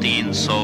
300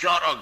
11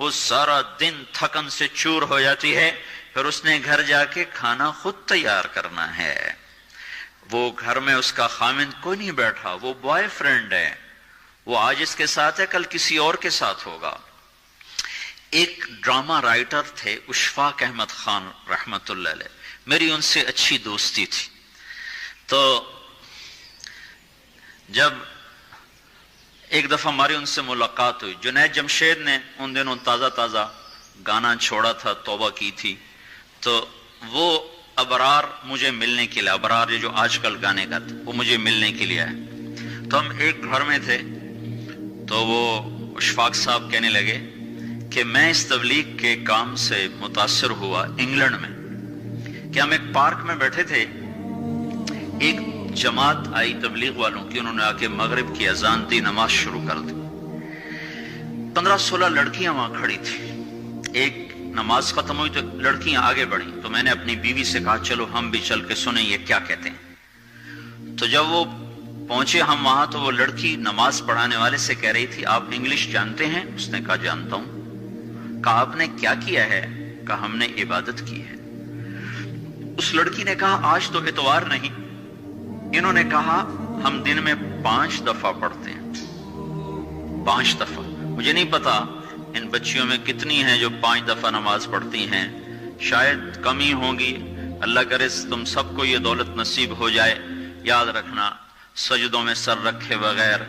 وہ سارا دن تھکن سے چور ہو جاتی ہے، پھر اس نے گھر جا کے کھانا خود تیار کرنا ہے۔ وہ گھر میں اس کا خامند کوئی نہیں بیٹھا، وہ بوائے فرینڈ ہے، وہ آج اس کے ساتھ ہے، کل کسی اور کے ساتھ ہوگا۔ ایک ڈرامہ رائٹر تھے اشفاق احمد خان رحمت اللہ علیہ، میری ان سے اچھی دوستی تھی۔ تو جب ایک دفعہ ہماری ان سے ملاقات ہوئی، جنید جمشید نے ان دنوں تازہ گانا چھوڑا تھا، توبہ کی تھی، تو وہ ابرار مجھے ملنے کے لیے، ابرار یہ جو آج کل گانے گاتے وہ مجھے ملنے کے لیے آئے۔ تو ہم ایک گھر میں تھے، تو وہ اشفاق صاحب کہنے لگے کہ میں اس تبلیغ کے کام سے متاثر ہوا انگلینڈ میں، کہ ہم ایک پارک میں بیٹھے تھے، ایک جماعت آئی تبلیغ والوں کی، انہوں نے آ کے مغرب کی اذان دی، نماز شروع کر دی، 15-16 لڑکیاں وہاں کھڑی تھی۔ ایک نماز ختم ہوئی تو لڑکیاں آگے بڑھیں، تو میں نے اپنی بیوی سے کہا چلو ہم بھی چل کے سنیں یہ کیا کہتے ہیں۔ تو جب وہ پہنچے ہم وہاں، تو وہ لڑکی نماز پڑھانے والے سے کہہ رہی تھی آپ انگلش جانتے ہیں؟ اس نے کہا جانتا ہوں۔ کہا آپ نے کیا کیا ہے؟ کہا ہم نے عبادت کی ہے۔ اس لڑکی نے کہا آج تو اتوار نہیں۔ انہوں نے کہا ہم دن میں 5 دفعہ پڑھتے ہیں، 5 دفعہ۔ مجھے نہیں پتا ان بچیوں میں کتنی ہیں جو 5 دفعہ نماز پڑھتی ہیں، شاید کم ہی ہوں گی۔ اللہ کرے تم سب کو یہ دولت نصیب ہو جائے۔ یاد رکھنا، سجدوں میں سر رکھے بغیر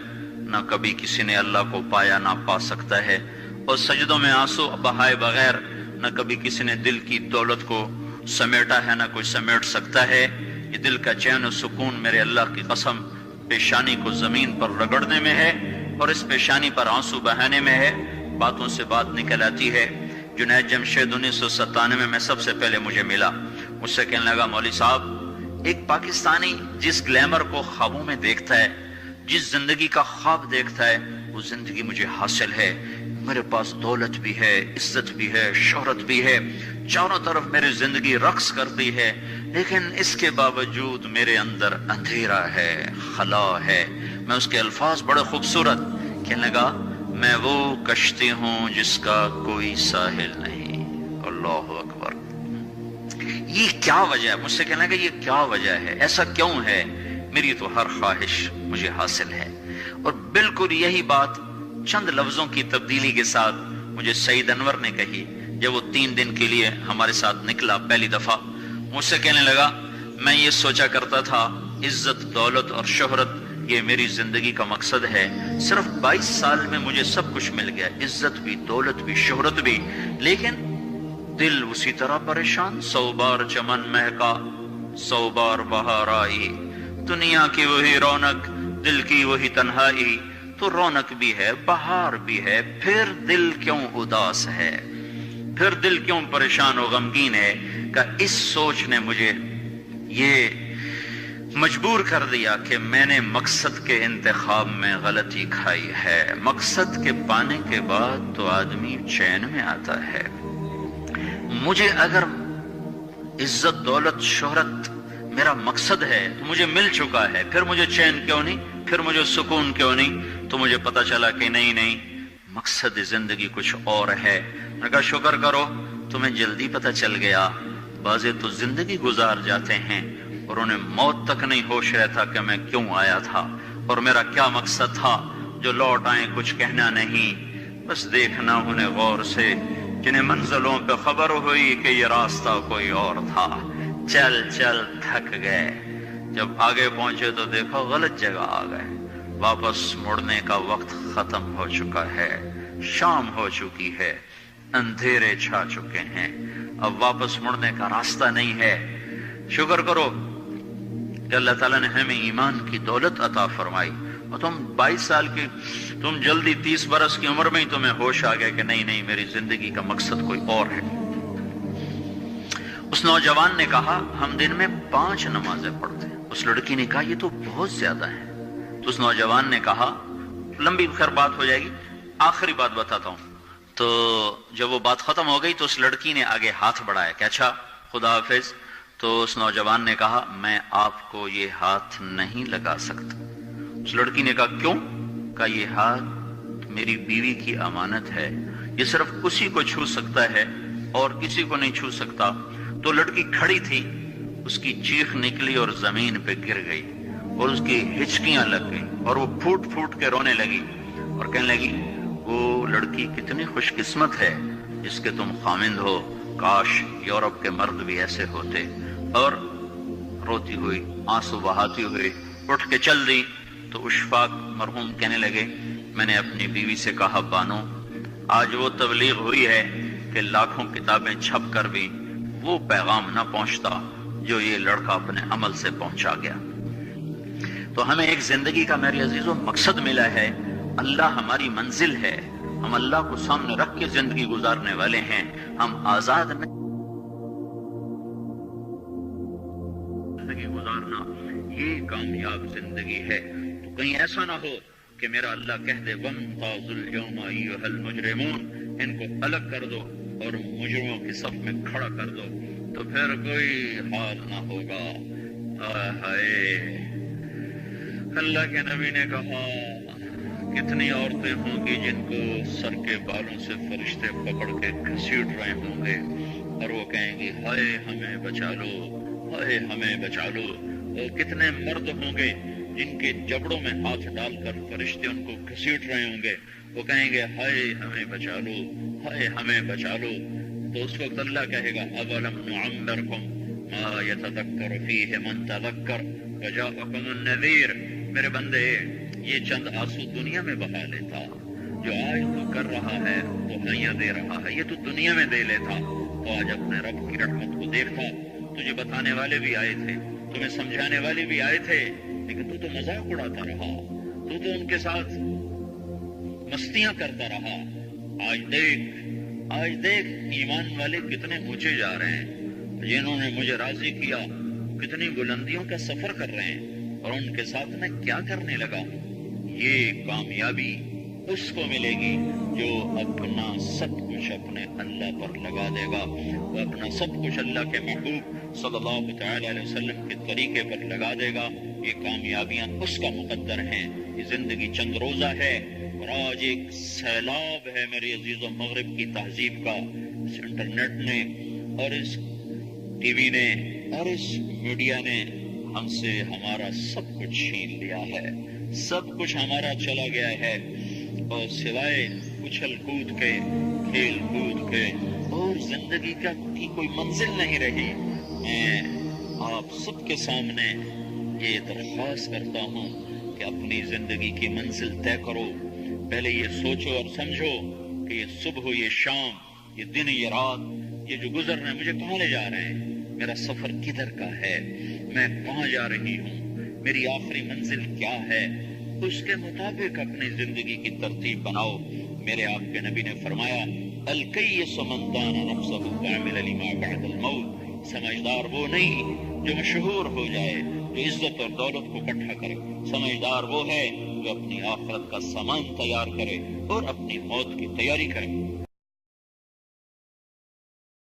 نہ کبھی کسی نے اللہ کو پایا نہ پا سکتا ہے، اور سجدوں میں آنسو بہائے بغیر نہ کبھی کسی نے دل کی دولت کو سمیٹا ہے نہ کوئی سمیٹ سکتا ہے۔ یہ دل کا چین و سکون میرے اللہ کی قسم پیشانی کو زمین پر رگڑنے میں ہے، اور اس پیشانی پر آنسو بہانے میں ہے۔ باتوں سے بات نکل آتی ہے۔ جنید جمشید 1997 میں سب سے پہلے مجھے ملا، مجھ سے کہنے لگا مولوی صاحب، ایک پاکستانی جس گلیمر کو خوابوں میں دیکھتا ہے، جس زندگی کا خواب دیکھتا ہے، وہ زندگی مجھے حاصل ہے۔ میرے پاس دولت بھی ہے، عزت بھی ہے، شہرت بھی ہے، چاروں طرف میری زندگی رقص کرتی ہے، لیکن اس کے باوجود میرے اندر اندھیرا ہے، خلا ہے۔ میں اس کے الفاظ بڑے خوبصورت، کہنے لگا میں وہ کشتی ہوں جس کا کوئی ساحل نہیں۔ اللہ اکبر۔ یہ کیا وجہ ہے؟ مجھ سے کہنے لگا یہ کیا وجہ ہے، ایسا کیوں ہے؟ میری تو ہر خواہش مجھے حاصل ہے۔ اور بالکل یہی بات چند لفظوں کی تبدیلی کے ساتھ مجھے سعید انور نے کہی جب وہ 3 دن کے لیے ہمارے ساتھ نکلا پہلی دفعہ۔ مجھ سے کہنے لگا میں یہ سوچا کرتا تھا عزت، دولت اور شہرت یہ میری زندگی کا مقصد ہے، صرف 22 سال میں مجھے سب کچھ مل گیا، عزت بھی، دولت بھی، شہرت بھی، لیکن دل اسی طرح پریشان۔ 100 بار چمن مہکا، 100 بار بہار آئی، دنیا کی وہی رونق، دل کی وہی تنہائی، تو رونق بھی ہے، بہار بھی ہے، پھر دل کیوں اداس ہے، پھر دل کیوں پریشان و غمگین ہے؟ کہ اس سوچ نے مجھے یہ مجبور کر دیا کہ میں نے مقصد کے انتخاب میں غلطی کھائی ہے۔ مقصد کے پانے کے بعد تو آدمی چین میں آتا ہے۔ مجھے اگر عزت، دولت، شہرت میرا مقصد ہے تو مجھے مل چکا ہے، پھر مجھے چین کیوں نہیں، پھر مجھے سکون کیوں نہیں؟ تو مجھے پتا چلا کہ نہیں، مقصد زندگی کچھ اور ہے۔ میں نے کہا شکر کرو تمہیں جلدی پتا چل گیا، بعضے تو زندگی گزار جاتے ہیں اور انہیں موت تک نہیں ہوش رہتا کہ میں کیوں آیا تھا اور میرا کیا مقصد تھا۔ جو لوٹ آئیں کچھ کہنا نہیں، بس دیکھنا انہیں غور سے، جنہیں منزلوں پہ خبر ہوئی کہ یہ راستہ کوئی اور تھا۔ چل چل تھک گئے، جب آگے پہنچے تو دیکھو غلط جگہ آ گئے، واپس مڑنے کا وقت ختم ہو چکا ہے، شام ہو چکی ہے، اندھیرے چھا چکے ہیں، اب واپس مڑنے کا راستہ نہیں ہے۔ شکر کرو کہ اللہ تعالیٰ نے ہمیں ایمان کی دولت عطا فرمائی، اور تم 22 سال کی، تم جلدی 30 برس کی عمر میں ہی تمہیں ہوش آ گیا کہ نہیں میری زندگی کا مقصد کوئی اور ہے۔ اس نوجوان نے کہا ہم دن میں 5 نمازیں پڑھتے ہیں۔ اس لڑکی نے کہا یہ تو بہت زیادہ ہے۔ تو اس نوجوان نے کہا، لمبی خیر بات ہو جائے گی، آخری بات بتاتا ہوں۔ تو جب وہ بات ختم ہو گئی تو اس لڑکی نے آگے ہاتھ بڑھایا کہ اچھا خدا حافظ۔ تو اس نوجوان نے کہا میں آپ کو یہ ہاتھ نہیں لگا سکتا۔ اس لڑکی نے کہا کیوں؟ کہا یہ ہاتھ میری بیوی کی امانت ہے، یہ صرف اسی کو چھو سکتا ہے اور کسی کو نہیں چھو سکتا. تو لڑکی کھڑی تھی، اس کی چیخ نکلی اور زمین پہ گر گئی اور اس کی ہچکیاں لگ گئی اور وہ پھوٹ پھوٹ کے رونے لگی اور کہنے لگی وہ لڑکی کتنی خوش قسمت ہے جس کے تم خامند ہو، کاش یورپ کے مرد بھی ایسے ہوتے. اور روتی ہوئی آنسو بہاتی ہوئی اٹھ کے چل دی. تو اشفاق مرحوم کہنے لگے میں نے اپنی بیوی سے کہا بانو آج وہ تبلیغ ہوئی ہے کہ لاکھوں کتابیں چھپ کر بھی وہ پیغام نہ پہنچتا جو یہ لڑکا اپنے عمل سے پہنچا گیا. تو ہمیں ایک زندگی کا میرے عزیزوں مقصد ملا ہے. اللہ ہماری منزل ہے. ہم اللہ کو سامنے رکھ کے زندگی گزارنے والے ہیں. ہم آزاد نہیں زندگی گزارنا یہ کامیاب زندگی ہے. تو کہیں ایسا نہ ہو کہ میرا اللہ کہہ دے وَامْتَازُوا الْيَوْمَ أَيُّهَا الْمُجْرِمُونَ، ان کو الگ کر دو اور مجرموں کی صف میں کھڑا کر دو، تو پھر کوئی حال نہ ہوگا. ہائے اللہ کے نبی نے کہا کتنی عورتیں ہوں گی جن کو سر کے بالوں سے فرشتے پکڑ کے گھسیٹ رہے ہوں گے اور وہ کہیں گی ہائے ہمیں بچا لو، ہائے ہمیں بچا لو. اور کتنے مرد ہوں گے جن کے جبڑوں میں ہاتھ ڈال کر فرشتے ان کو گھسیٹ رہے ہوں گے، وہ کہیں گے ہائے ہمیں بچا لو، ہائے ہمیں بچا لو. تو اس وقت اللہ کہے گا اولم نعمرکم ما یتذکر فیہ من تذکر وجاءکم النذیر. میرے بندے یہ چند آنسو دنیا میں بہا لیتا، جو آج تو کر رہا ہے تو ہائیاں دے رہا ہے، یہ تو دنیا میں دے لیتا. تو آج اپنے رب کی رحمت کو دیکھتا. تجھے بتانے والے بھی آئے تھے، تمہیں سمجھانے والے بھی آئے تھے، لیکن تو مذاق اڑاتا رہا، تو ان کے ساتھ مستیاں کرتا رہا. آج دیکھ ایمان والے کتنے اونچے جا رہے ہیں، جنہوں نے مجھے راضی کیا کتنی بلندیوں کا سفر کر رہے ہیں، اور ان کے ساتھ میں کیا کرنے لگا. یہ کامیابی اس کو ملے گی جو اپنا سب کچھ اپنے اللہ پر لگا دے گا. وہ اپنا سب کچھ اللہ کے محبوب صلی اللہ تعالی علیہ وسلم کے طریقے پر لگا دے گا. یہ کامیابیاں اس کا مقدر ہیں. یہ زندگی چند روزہ ہے اور آج ایک سیلاب ہے میرے عزیز و مغرب کی تہذیب کا. اس انٹرنیٹ نے اور اس ٹی وی نے اور اس میڈیا نے ہم سے ہمارا سب کچھ چھین لیا ہے، سب کچھ ہمارا چلا گیا ہے، اور سوائے اچھل کود کے، کھیل کود کے اور زندگی کی کوئی منزل نہیں رہی. میں آپ سب کے سامنے یہ درخواست کرتا ہوں کہ اپنی زندگی کی منزل طے کرو. پہلے یہ سوچو اور سمجھو کہ یہ صبح، یہ شام، یہ دن، یہ رات، یہ جو گزر رہے ہیں مجھے کہاں لے جا رہے ہیں، میرا سفر کدھر کا ہے، میں کہاں جا رہی ہوں، میری آخری منزل کیا ہے. اس کے مطابق اپنی زندگی کی ترتیب بناؤ. میرے آپ کے نبی نے فرمایا الکیس من دان نفسہ وعمل لما بعد الموت. سمجھدار وہ نہیں جو مشہور ہو جائے، جو عزت اور دولت کو اکٹھا کرے. سمجھدار وہ ہے جو اپنی آخرت کا سامان تیار کرے اور اپنی موت کی تیاری کرے.